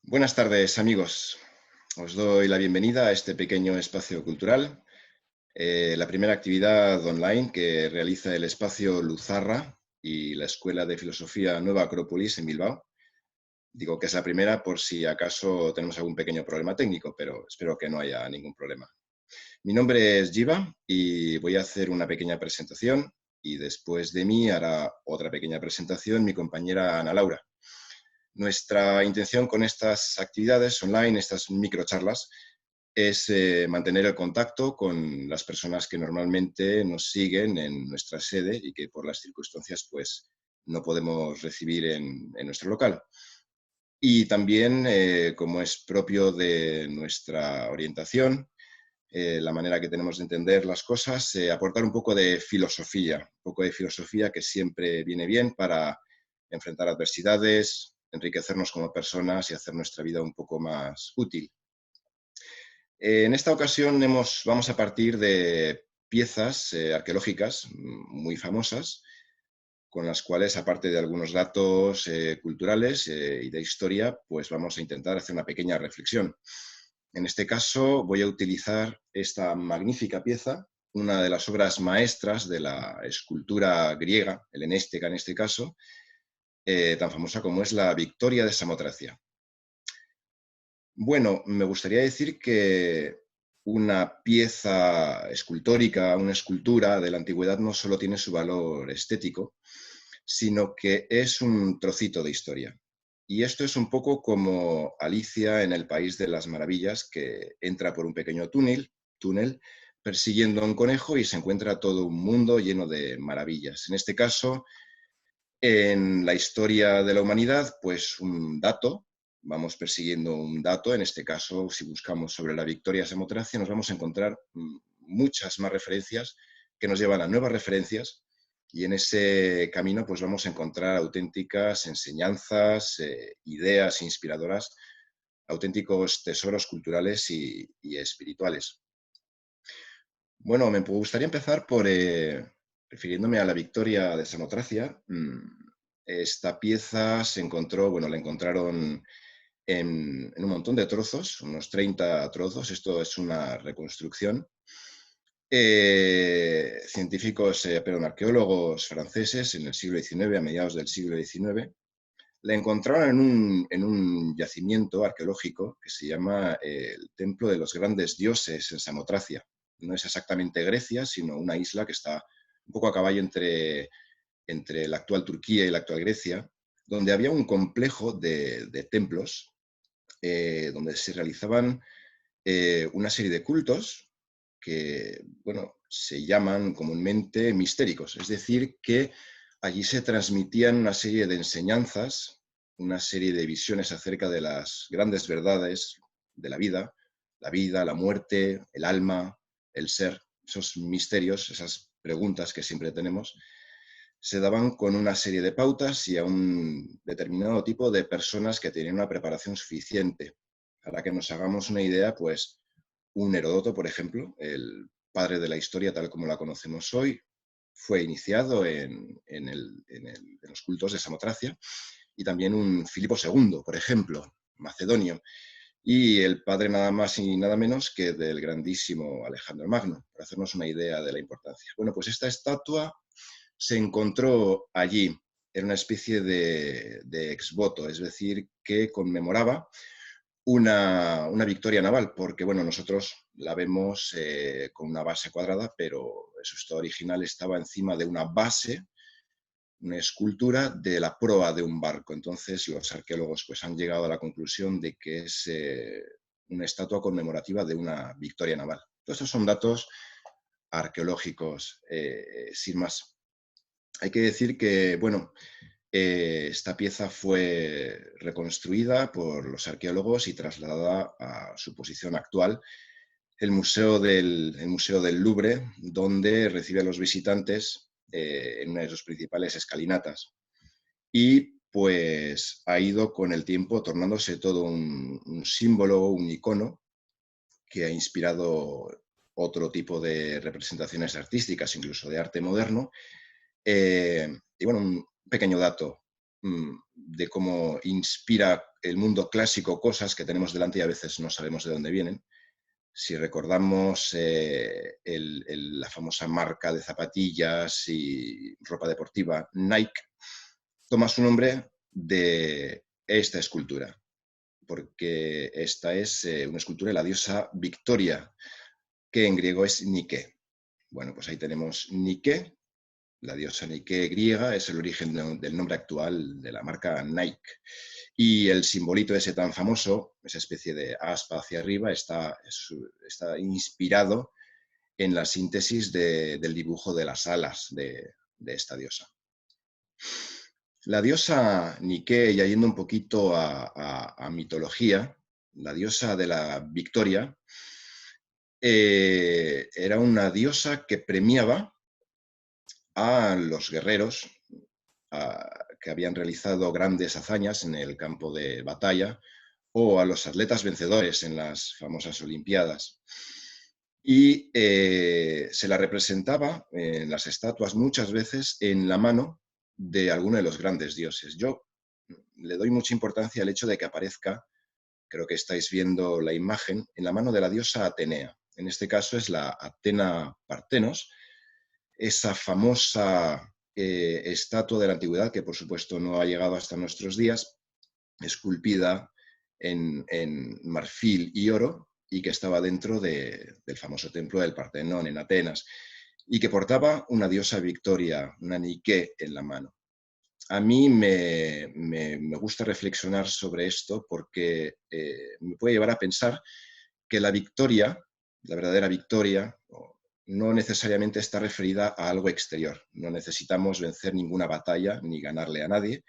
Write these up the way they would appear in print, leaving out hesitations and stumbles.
Buenas tardes, amigos. Os doy la bienvenida a este pequeño espacio cultural, la primera actividad online que realiza el espacio Luzarra y la Escuela de Filosofía Nueva Acrópolis en Bilbao. Digo que es la primera por si acaso tenemos algún pequeño problema técnico, pero espero que no haya ningún problema. Mi nombre es Giva y voy a hacer una pequeña presentación y después de mí hará otra pequeña presentación mi compañera Ana Laura. Nuestra intención con estas actividades online, estas microcharlas, es mantener el contacto con las personas que normalmente nos siguen en nuestra sede y que por las circunstancias pues, no podemos recibir en nuestro local. Y también, como es propio de nuestra orientación, la manera que tenemos de entender las cosas, aportar un poco de filosofía que siempre viene bien para enfrentar adversidades, enriquecernos como personas y hacer nuestra vida un poco más útil. En esta ocasión vamos a partir de piezas arqueológicas muy famosas, con las cuales, aparte de algunos datos culturales y de historia, pues vamos a intentar hacer una pequeña reflexión. En este caso voy a utilizar esta magnífica pieza, una de las obras maestras de la escultura griega, helenística en este caso, tan famosa como es la Victoria de Samotracia. Bueno, me gustaría decir que una pieza escultórica, una escultura de la antigüedad no solo tiene su valor estético, sino que es un trocito de historia. Y esto es un poco como Alicia en el País de las Maravillas, que entra por un pequeño túnel persiguiendo a un conejo y se encuentra todo un mundo lleno de maravillas. En este caso, en la historia de la humanidad, pues un dato, vamos persiguiendo un dato, en este caso, si buscamos sobre la Victoria Samotracia, nos vamos a encontrar muchas más referencias que nos llevan a nuevas referencias y en ese camino pues vamos a encontrar auténticas enseñanzas, ideas inspiradoras, auténticos tesoros culturales y espirituales. Bueno, me gustaría empezar por, refiriéndome a la Victoria de Samotracia. Esta pieza se encontró, bueno, la encontraron en un montón de trozos, unos 30 trozos. Esto es una reconstrucción. Científicos, perdón, arqueólogos franceses en el siglo XIX, a mediados del siglo XIX, la encontraron en un yacimiento arqueológico que se llama el Templo de los Grandes Dioses en Samotracia. No es exactamente Grecia, sino una isla que está un poco a caballo entre la actual Turquía y la actual Grecia, donde había un complejo de templos donde se realizaban una serie de cultos que, bueno, se llaman comúnmente mistéricos, es decir, que allí se transmitían una serie de enseñanzas, una serie de visiones acerca de las grandes verdades de la vida, la muerte, el alma, el ser, esos misterios, esas preguntas que siempre tenemos, se daban con una serie de pautas y a un determinado tipo de personas que tenían una preparación suficiente. Para que nos hagamos una idea, pues un Heródoto, por ejemplo, el padre de la historia tal como la conocemos hoy, fue iniciado en los cultos de Samotracia, y también un Filipo II, por ejemplo, macedonio, y el padre nada más y nada menos que del grandísimo Alejandro Magno, para hacernos una idea de la importancia. Bueno, pues esta estatua se encontró allí, era una especie de exvoto, es decir, que conmemoraba una victoria naval, porque bueno, nosotros la vemos con una base cuadrada, pero su estado original estaba encima de una base, una escultura de la proa de un barco. Entonces los arqueólogos pues, han llegado a la conclusión de que es una estatua conmemorativa de una victoria naval. Todos estos son datos arqueológicos, sin más. Hay que decir que, bueno, esta pieza fue reconstruida por los arqueólogos y trasladada a su posición actual, el Museo del Louvre, donde recibe a los visitantes en una de sus principales escalinatas. Y pues ha ido con el tiempo tornándose todo un símbolo, un icono, que ha inspirado otro tipo de representaciones artísticas, incluso de arte moderno. Y bueno, un pequeño dato. de cómo inspira el mundo clásico cosas que tenemos delante y a veces no sabemos de dónde vienen. Si recordamos la famosa marca de zapatillas y ropa deportiva Nike, toma su nombre de esta escultura, porque esta es una escultura de la diosa Victoria, que en griego es Nike. Bueno, pues ahí tenemos Nike, la diosa Nike griega, es el origen del nombre actual de la marca Nike. Y el simbolito ese tan famoso, esa especie de aspa hacia arriba, está inspirado en la síntesis del dibujo de las alas de esta diosa. La diosa Nike, ya yendo un poquito a mitología, la diosa de la victoria, era una diosa que premiaba a los guerreros que habían realizado grandes hazañas en el campo de batalla o a los atletas vencedores en las famosas Olimpiadas. Y se la representaba en las estatuas muchas veces en la mano de alguno de los grandes dioses. Yo le doy mucha importancia al hecho de que aparezca, creo que estáis viendo la imagen, en la mano de la diosa Atenea. En este caso es la Atena Partenos, esa famosa estatua de la antigüedad que por supuesto no ha llegado hasta nuestros días, esculpida en marfil y oro y que estaba dentro del famoso templo del Partenón en Atenas y que portaba una diosa Victoria, una Nike en la mano. A mí me gusta reflexionar sobre esto porque me puede llevar a pensar que la victoria, la verdadera victoria, no necesariamente está referida a algo exterior. No necesitamos vencer ninguna batalla ni ganarle a nadie.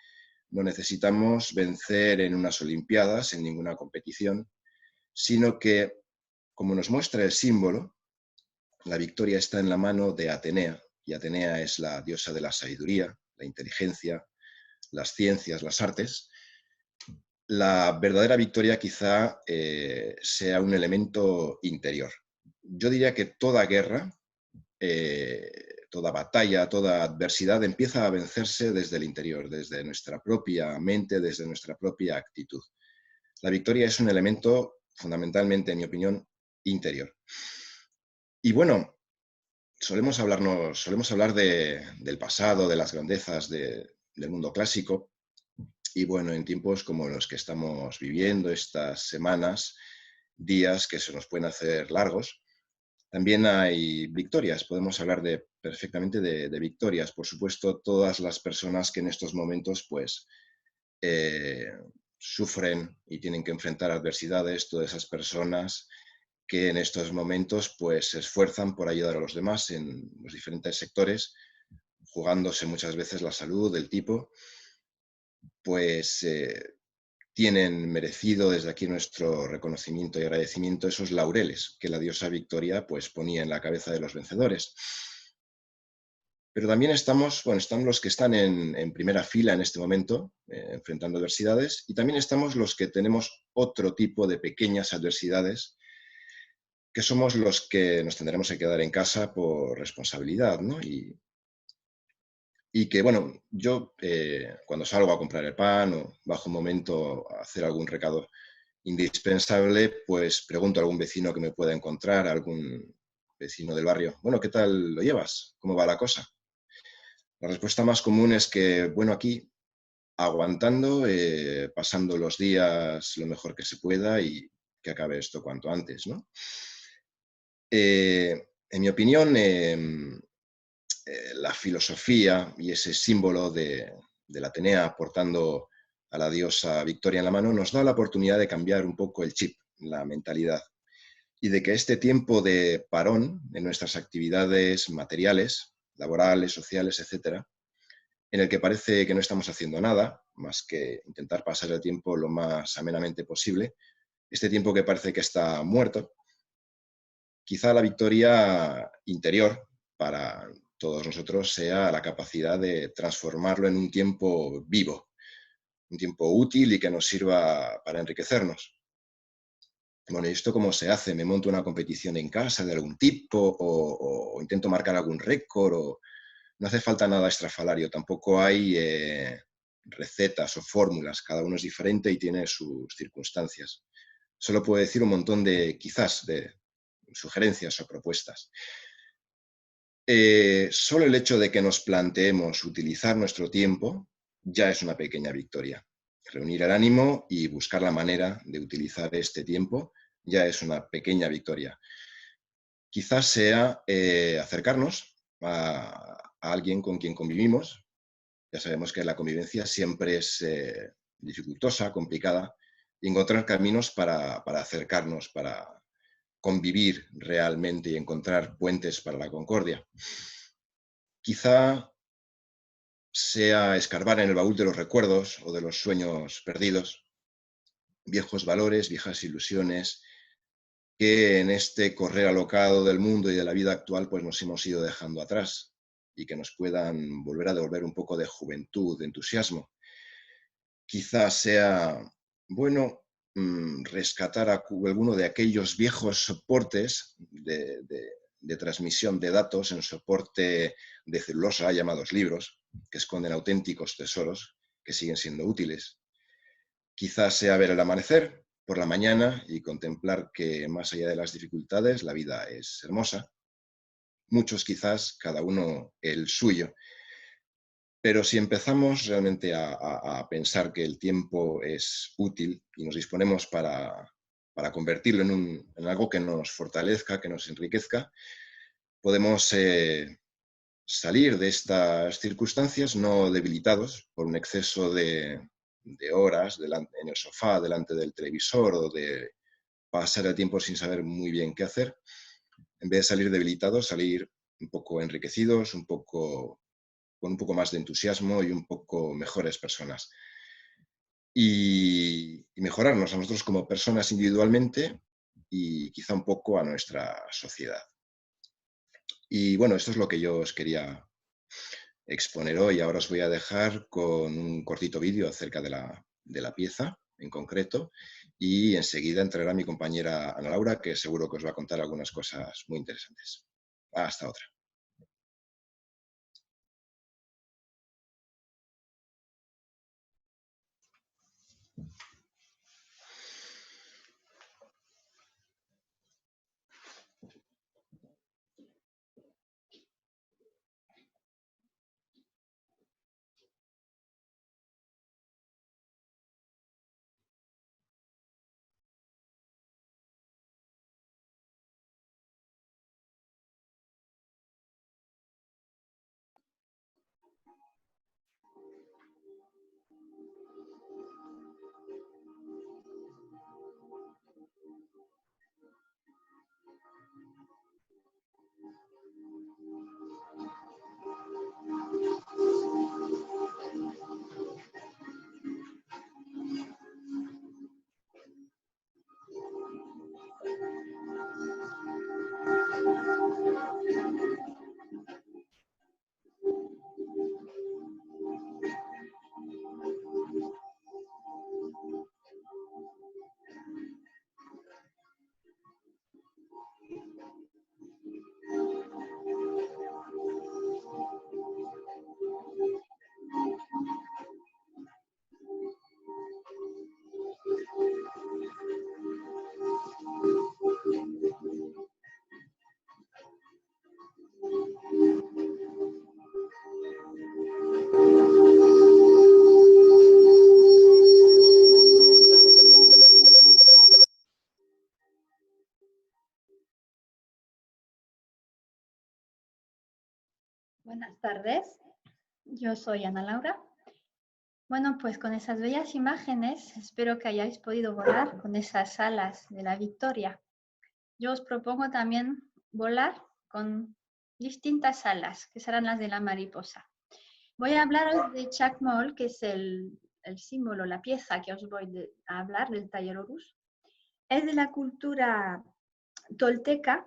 No necesitamos vencer en unas Olimpiadas, en ninguna competición, sino que, como nos muestra el símbolo, la victoria está en la mano de Atenea, y Atenea es la diosa de la sabiduría, la inteligencia, las ciencias, las artes. La verdadera victoria quizá sea un elemento interior. Yo diría que toda guerra, toda batalla, toda adversidad empieza a vencerse desde el interior, desde nuestra propia mente, desde nuestra propia actitud. La victoria es un elemento fundamentalmente, en mi opinión, interior. Y bueno, solemos hablar del pasado, de las grandezas del mundo clásico, y bueno, en tiempos como los que estamos viviendo, estas semanas, días que se nos pueden hacer largos, también hay victorias, podemos hablar perfectamente de victorias. Por supuesto, todas las personas que en estos momentos pues, sufren y tienen que enfrentar adversidades, todas esas personas que en estos momentos pues, se esfuerzan por ayudar a los demás en los diferentes sectores, jugándose muchas veces la salud del tipo, pues tienen merecido desde aquí nuestro reconocimiento y agradecimiento esos laureles que la diosa Victoria pues, ponía en la cabeza de los vencedores. Pero también están los que están en primera fila en este momento, enfrentando adversidades, y también estamos los que tenemos otro tipo de pequeñas adversidades, que somos los que nos tendremos que quedar en casa por responsabilidad, ¿no? Y que, bueno, yo cuando salgo a comprar el pan o bajo un momento a hacer algún recado indispensable, pues pregunto a algún vecino que me pueda encontrar, a algún vecino del barrio, bueno, ¿qué tal lo llevas? ¿Cómo va la cosa? La respuesta más común es que, bueno, aquí aguantando, pasando los días lo mejor que se pueda y que acabe esto cuanto antes, ¿no? En mi opinión, la filosofía y ese símbolo de la Atenea portando a la diosa Victoria en la mano nos da la oportunidad de cambiar un poco el chip, la mentalidad, y de que este tiempo de parón en nuestras actividades materiales, laborales, sociales, etcétera, en el que parece que no estamos haciendo nada más que intentar pasar el tiempo lo más amenamente posible, este tiempo que parece que está muerto, quizá la victoria interior para todos nosotros sea la capacidad de transformarlo en un tiempo vivo, un tiempo útil y que nos sirva para enriquecernos. Bueno, ¿y esto cómo se hace? ¿Me monto una competición en casa de algún tipo o intento marcar algún récord? No hace falta nada estrafalario, tampoco hay recetas o fórmulas, cada uno es diferente y tiene sus circunstancias. Solo puedo decir un montón de, quizás, de sugerencias o propuestas. Solo el hecho de que nos planteemos utilizar nuestro tiempo ya es una pequeña victoria. Reunir el ánimo y buscar la manera de utilizar este tiempo ya es una pequeña victoria. Quizás sea acercarnos a alguien con quien convivimos. Ya sabemos que la convivencia siempre es dificultosa, complicada, y encontrar caminos para acercarnos, para convivir realmente y encontrar puentes para la concordia. Quizá sea escarbar en el baúl de los recuerdos o de los sueños perdidos, viejos valores, viejas ilusiones, que en este correr alocado del mundo y de la vida actual pues nos hemos ido dejando atrás y que nos puedan volver a devolver un poco de juventud, de entusiasmo. Quizás sea bueno rescatar alguno de aquellos viejos soportes de transmisión de datos en soporte de celulosa llamados libros, que esconden auténticos tesoros que siguen siendo útiles. Quizás sea ver el amanecer por la mañana y contemplar que más allá de las dificultades la vida es hermosa. Muchos quizás, cada uno el suyo. Pero si empezamos realmente a pensar que el tiempo es útil y nos disponemos para convertirlo en algo que nos fortalezca, que nos enriquezca, podemos salir de estas circunstancias no debilitados por un exceso de horas en el sofá, delante del televisor o de pasar el tiempo sin saber muy bien qué hacer. En vez de salir debilitados, salir un poco enriquecidos, con un poco más de entusiasmo y un poco mejores personas. Y mejorarnos a nosotros como personas individualmente y quizá un poco a nuestra sociedad. Y bueno, esto es lo que yo os quería exponer hoy. Ahora os voy a dejar con un cortito vídeo acerca de la pieza en concreto y enseguida entrará mi compañera Ana Laura, que seguro que os va a contar algunas cosas muy interesantes. Hasta otra. Buenas tardes, yo soy Ana Laura. Bueno, pues con esas bellas imágenes espero que hayáis podido volar con esas alas de la victoria. Yo os propongo también volar con distintas alas, que serán las de la mariposa. Voy a hablaros de Chacmol, que es el símbolo, la pieza que os voy a hablar del taller Horus. Es de la cultura tolteca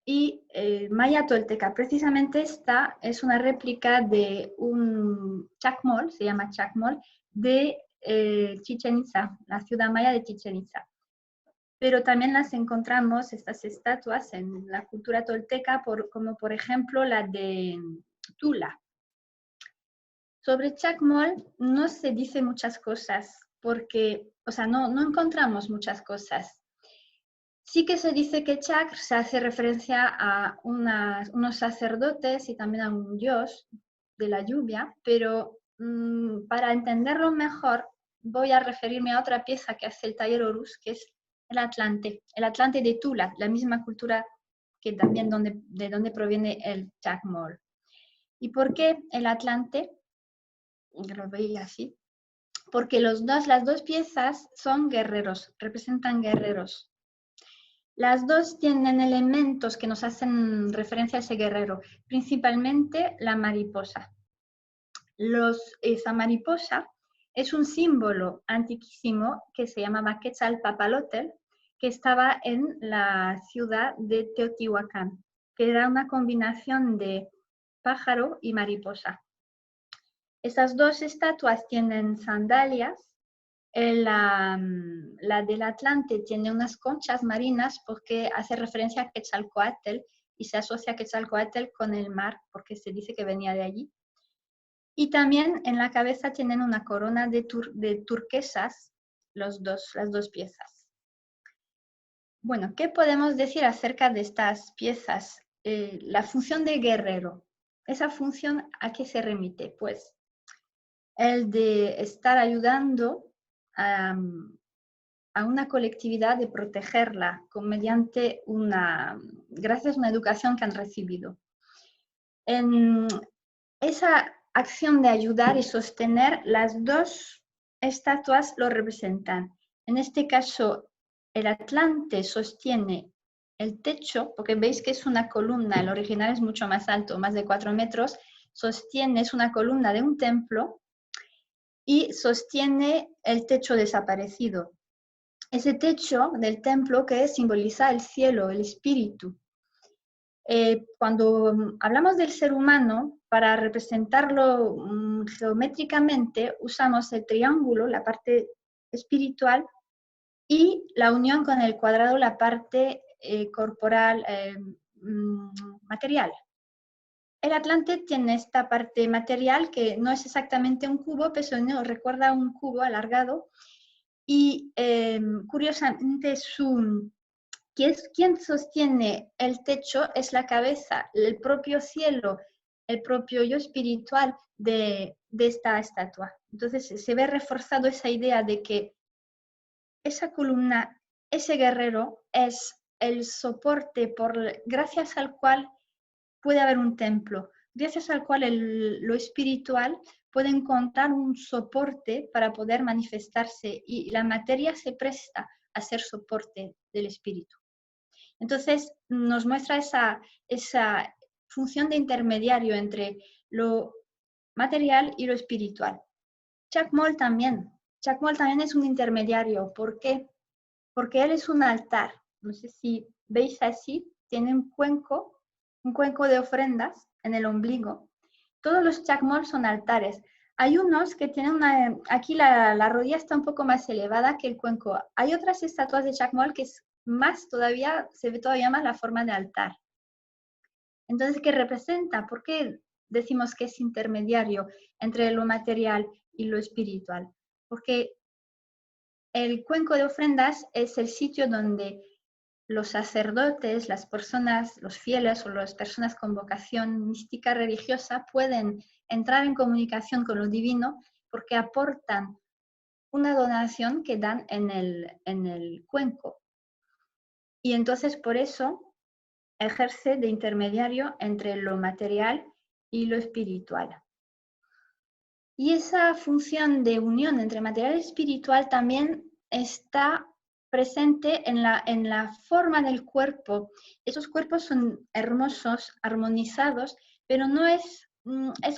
y maya tolteca. Precisamente esta es una réplica de un chacmol, se llama chacmol, de Chichén Itzá, la ciudad maya de Chichén Itzá. Pero también las encontramos, estas estatuas, en la cultura tolteca, como por ejemplo la de Tula. Sobre Chacmol no se dice muchas cosas, porque, o sea, no encontramos muchas cosas. Sí que se dice que Chak se hace referencia a unos sacerdotes y también a un dios de la lluvia, pero para entenderlo mejor voy a referirme a otra pieza que hace el taller Horus, que es el Atlante de Tula, la misma cultura que también de donde proviene el Chacmol. ¿Y por qué el Atlante? Lo veía así. Porque las dos piezas son guerreros, representan guerreros. Las dos tienen elementos que nos hacen referencia a ese guerrero, principalmente la mariposa. Esa mariposa es un símbolo antiquísimo que se llamaba Quetzalpapalótl, que estaba en la ciudad de Teotihuacán, que era una combinación de pájaro y mariposa. Esas dos estatuas tienen sandalias. La del Atlante tiene unas conchas marinas porque hace referencia a Quetzalcóatl y se asocia a Quetzalcóatl con el mar porque se dice que venía de allí. Y también en la cabeza tienen una corona de turquesas las dos piezas. Bueno, ¿qué podemos decir acerca de estas piezas? La función de guerrero. ¿Esa función a qué se remite? Pues el de estar ayudando a una colectividad, de protegerla mediante gracias a una educación que han recibido. En esa acción de ayudar y sostener, las dos estatuas lo representan. En este caso, el Atlante sostiene el techo, porque veis que es una columna, el original es mucho más alto, más de 4 metros, es una columna de un templo y sostiene el techo desaparecido. Ese techo del templo que simboliza el cielo, el espíritu. Cuando hablamos del ser humano, para representarlo geométricamente, usamos el triángulo, la parte espiritual, y la unión con el cuadrado, la parte corporal, material. El Atlante tiene esta parte material que no es exactamente un cubo, pero no, recuerda un cubo alargado. Y curiosamente quien sostiene el techo es la cabeza, el propio cielo, el propio yo espiritual de esta estatua. Entonces se ve reforzado esa idea de que esa columna, ese guerrero es el soporte gracias al cual puede haber un templo, gracias al cual lo espiritual puede encontrar un soporte para poder manifestarse y la materia se presta a ser soporte del espíritu. Entonces nos muestra esa función de intermediario entre lo material y lo espiritual. Chacmol también es un intermediario. ¿Por qué? Porque él es un altar. No sé si veis así, tiene un cuenco de ofrendas en el ombligo. Todos los Chacmol son altares. Hay unos que tienen aquí la rodilla está un poco más elevada que el cuenco. Hay otras estatuas de Chacmol que es más todavía, se ve todavía más la forma de altar. Entonces, ¿qué representa? ¿Por qué decimos que es intermediario entre lo material y lo espiritual? Porque el cuenco de ofrendas es el sitio donde los sacerdotes, las personas, los fieles o las personas con vocación mística religiosa pueden entrar en comunicación con lo divino porque aportan una donación que dan en el cuenco. Y entonces por eso ejerce de intermediario entre lo material y lo espiritual. Y esa función de unión entre material y espiritual también está presente en la forma del cuerpo. Esos cuerpos son hermosos, armonizados, pero no es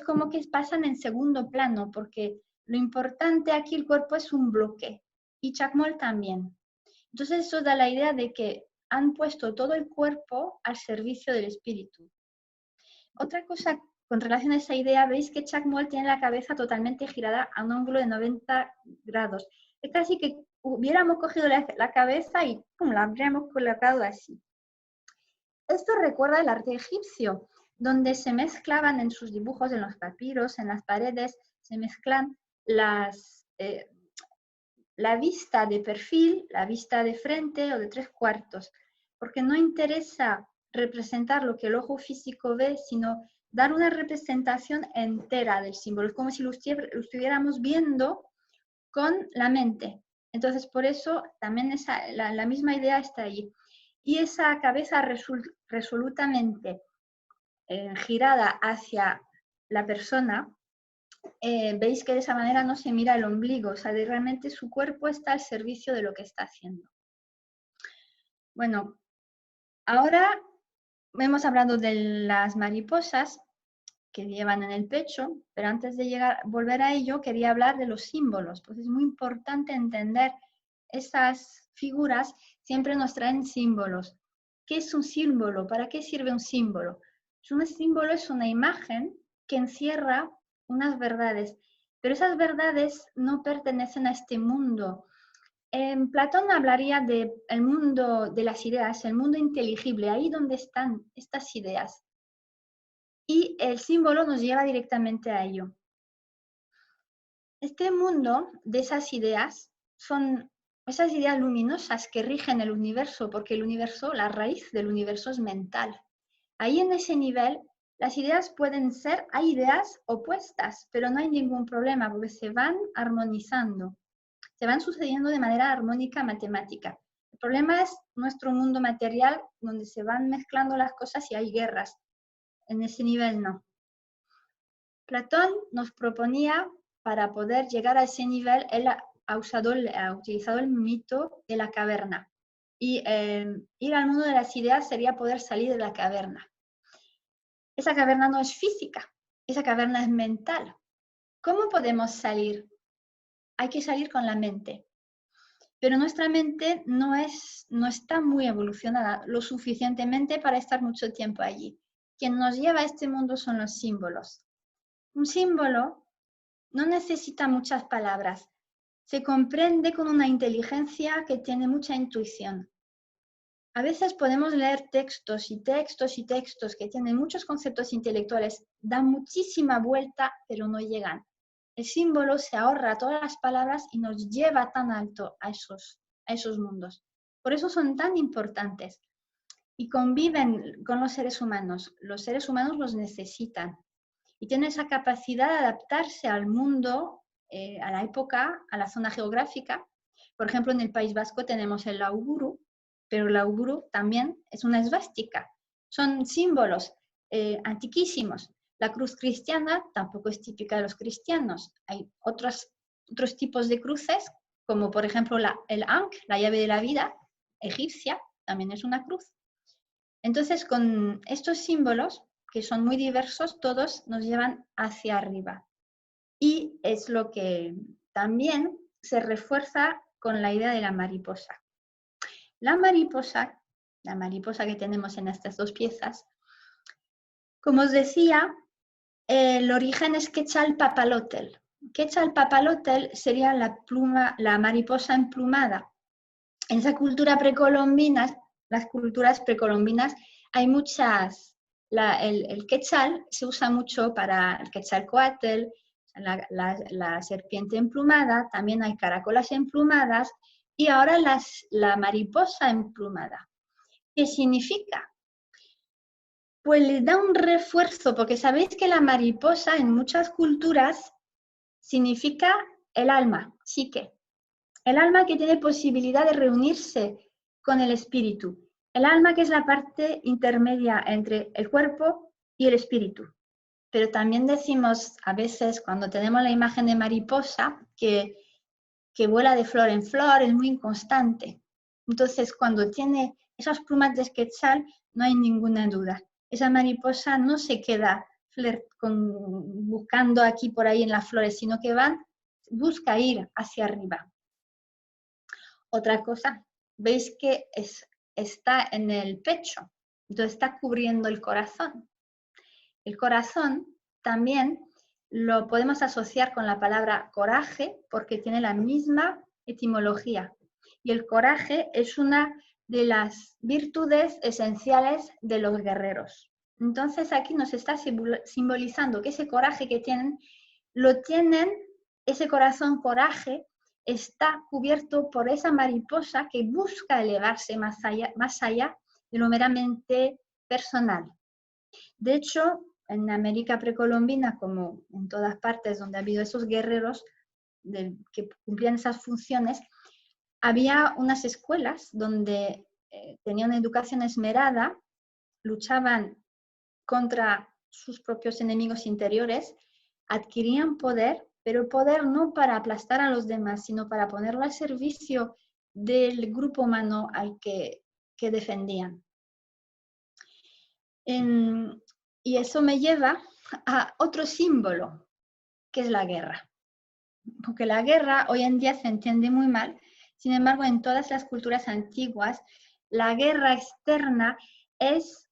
como que pasan en segundo plano, porque lo importante aquí el cuerpo es un bloque, y Chacmol también. Entonces eso da la idea de que han puesto todo el cuerpo al servicio del espíritu. Otra cosa con relación a esa idea, veis que Chacmol tiene la cabeza totalmente girada a un ángulo de 90 grados. Es casi que hubiéramos cogido la cabeza y ¡pum!, la habríamos colocado así. Esto recuerda el arte egipcio, donde se mezclaban en sus dibujos, en los papiros, en las paredes, se mezclan la vista de perfil, la vista de frente o de 3/4, porque no interesa representar lo que el ojo físico ve, sino dar una representación entera del símbolo. Es como si lo estuviéramos viendo con la mente. Entonces, por eso también la misma idea está allí. Y esa cabeza resolutamente girada hacia la persona, veis que de esa manera no se mira el ombligo, o sea, realmente su cuerpo está al servicio de lo que está haciendo. Bueno, ahora hemos hablado de las mariposas que llevan en el pecho, pero antes de volver a ello, quería hablar de los símbolos, pues es muy importante entender esas figuras, siempre nos traen símbolos. ¿Qué es un símbolo? ¿Para qué sirve un símbolo? Un símbolo es una imagen que encierra unas verdades, pero esas verdades no pertenecen a este mundo. Platón hablaría del mundo de las ideas, el mundo inteligible, ahí donde están estas ideas. Y el símbolo nos lleva directamente a ello. Este mundo de esas ideas son esas ideas luminosas que rigen el universo, porque el universo, la raíz del universo es mental. Ahí en ese nivel, las ideas hay ideas opuestas, pero no hay ningún problema porque se van armonizando, se van sucediendo de manera armónica matemática. El problema es nuestro mundo material, donde se van mezclando las cosas y hay guerras. En ese nivel no. Platón nos proponía, para poder llegar a ese nivel, él ha utilizado el mito de la caverna. Y ir al mundo de las ideas sería poder salir de la caverna. Esa caverna no es física, esa caverna es mental. ¿Cómo podemos salir? Hay que salir con la mente. Pero nuestra mente no está muy evolucionada lo suficientemente para estar mucho tiempo allí. Quien nos lleva a este mundo son los símbolos. Un símbolo no necesita muchas palabras. Se comprende con una inteligencia que tiene mucha intuición. A veces podemos leer textos y textos y textos que tienen muchos conceptos intelectuales, dan muchísima vuelta, pero no llegan. El símbolo se ahorra todas las palabras y nos lleva tan alto a esos mundos. Por eso son tan importantes y conviven con los seres humanos. Los seres humanos los necesitan y tienen esa capacidad de adaptarse al mundo, a la época, a la zona geográfica. Por ejemplo, en el País Vasco tenemos el Lauburu, pero el Lauburu también es una esvástica. Son símbolos antiquísimos. La cruz cristiana tampoco es típica de los cristianos. Hay otros tipos de cruces, como por ejemplo el Ankh, la llave de la vida, egipcia, también es una cruz. Entonces, con estos símbolos, que son muy diversos, todos nos llevan hacia arriba. Y es lo que también se refuerza con la idea de la mariposa. La mariposa que tenemos en estas dos piezas, como os decía, el origen es Quetzalpapalotl. Quetzalpapalotl sería la mariposa emplumada. En esa cultura precolombina, las culturas precolombinas, hay muchas. El quetzal se usa mucho para el quetzalcóatl, la serpiente emplumada, también hay caracolas emplumadas y ahora la mariposa emplumada. ¿Qué significa? Pues le da un refuerzo, porque sabéis que la mariposa en muchas culturas significa el alma, psique. El alma que tiene posibilidad de reunirse con el espíritu. El alma que es la parte intermedia entre el cuerpo y el espíritu. Pero también decimos a veces cuando tenemos la imagen de mariposa que vuela de flor en flor, es muy inconstante. Entonces cuando tiene esas plumas de quetzal no hay ninguna duda. Esa mariposa no se queda buscando aquí por ahí en las flores, sino que busca ir hacia arriba. Otra cosa, veis que está en el pecho, entonces está cubriendo el corazón. El corazón también lo podemos asociar con la palabra coraje porque tiene la misma etimología. Y el coraje es una de las virtudes esenciales de los guerreros. Entonces aquí nos está simbolizando que ese coraje que tienen lo tienen, ese corazón coraje está cubierto por esa mariposa que busca elevarse más allá de lo meramente personal. De hecho, en América precolombina, como en todas partes donde ha habido esos guerreros que cumplían esas funciones, había unas escuelas donde tenían educación esmerada, luchaban contra sus propios enemigos interiores, adquirían poder, pero poder no para aplastar a los demás, sino para ponerlo al servicio del grupo humano al que defendían. Y eso me lleva a otro símbolo, que es la guerra. Porque la guerra hoy en día se entiende muy mal, sin embargo, en todas las culturas antiguas, la guerra externa es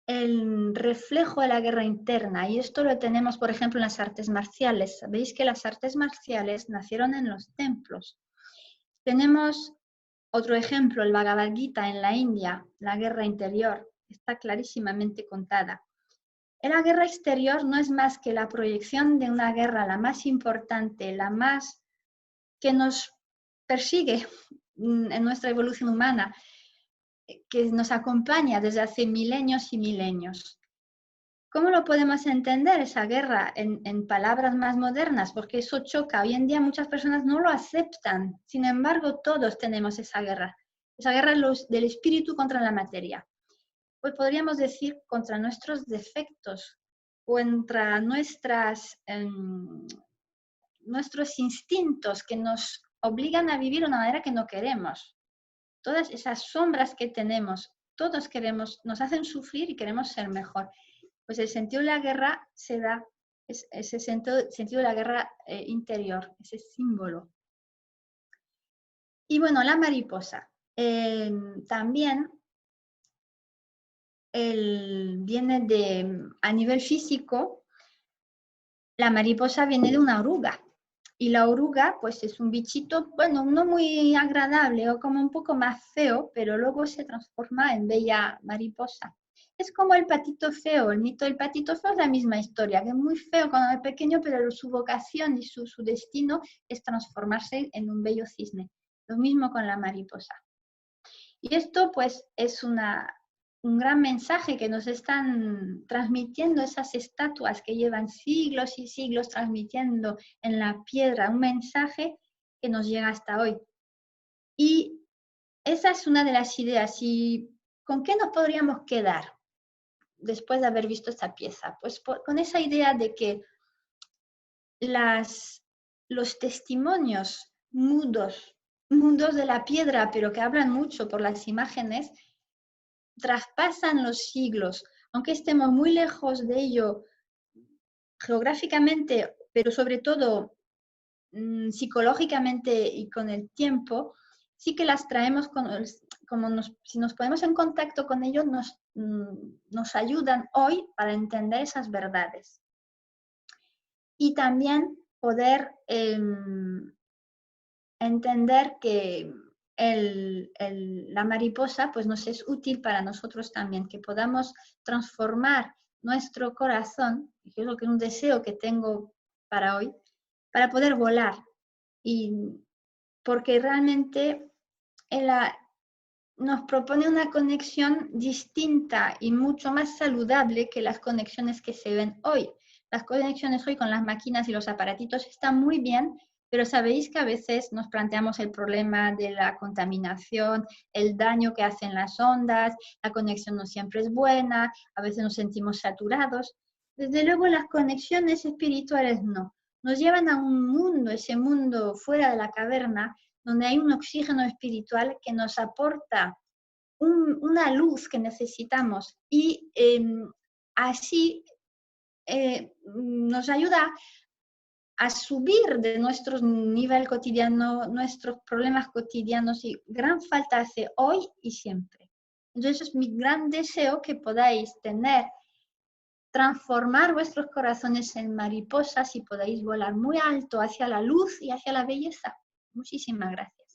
el reflejo de la guerra interna, y esto lo tenemos, por ejemplo, en las artes marciales. Sabéis que las artes marciales nacieron en los templos. Tenemos otro ejemplo, el Bhagavad Gita en la India, la guerra interior, está clarísimamente contada. La guerra exterior no es más que la proyección de una guerra, la más importante, la más que nos persigue en nuestra evolución humana, que nos acompaña desde hace milenios y milenios. ¿Cómo lo podemos entender esa guerra en palabras más modernas? Porque eso choca. Hoy en día muchas personas no lo aceptan. Sin embargo, todos tenemos esa guerra del espíritu contra la materia. Pues podríamos decir contra nuestros defectos, contra nuestros instintos que nos obligan a vivir de una manera que no queremos. Todas esas sombras que tenemos, todos queremos, nos hacen sufrir y queremos ser mejor. Pues el sentido de la guerra se da, ese sentido de la guerra interior, ese símbolo. Y bueno, la mariposa. También viene a nivel físico, la mariposa viene de una oruga. Y la oruga, pues es un bichito, bueno, no muy agradable o como un poco más feo, pero luego se transforma en bella mariposa. Es como el patito feo, el mito del patito feo es la misma historia, que es muy feo cuando es pequeño, pero su vocación y su destino es transformarse en un bello cisne. Lo mismo con la mariposa. Y esto pues es un gran mensaje que nos están transmitiendo esas estatuas que llevan siglos y siglos transmitiendo en la piedra un mensaje que nos llega hasta hoy. Y esa es una de las ideas. ¿Y con qué nos podríamos quedar después de haber visto esta pieza? Pues con esa idea de que los testimonios mudos de la piedra, pero que hablan mucho por las imágenes, traspasan los siglos, aunque estemos muy lejos de ello geográficamente, pero sobre todo psicológicamente y con el tiempo, sí que las traemos, si nos ponemos en contacto con ellos, nos ayudan hoy para entender esas verdades. Y también poder entender que la mariposa pues nos es útil para nosotros también, que podamos transformar nuestro corazón, que es lo que es un deseo que tengo para hoy, para poder volar. Y porque realmente nos propone una conexión distinta y mucho más saludable que las conexiones que se ven hoy. Las conexiones hoy con las máquinas y los aparatitos están muy bien, pero sabéis que a veces nos planteamos el problema de la contaminación, el daño que hacen las ondas, la conexión no siempre es buena, a veces nos sentimos saturados. Desde luego las conexiones espirituales no. Nos llevan a un mundo, ese mundo fuera de la caverna, donde hay un oxígeno espiritual que nos aporta una luz que necesitamos y así nos ayuda a subir de nuestro nivel cotidiano, nuestros problemas cotidianos y gran falta hace hoy y siempre. Entonces es mi gran deseo que podáis transformar vuestros corazones en mariposas y podáis volar muy alto hacia la luz y hacia la belleza. Muchísimas gracias.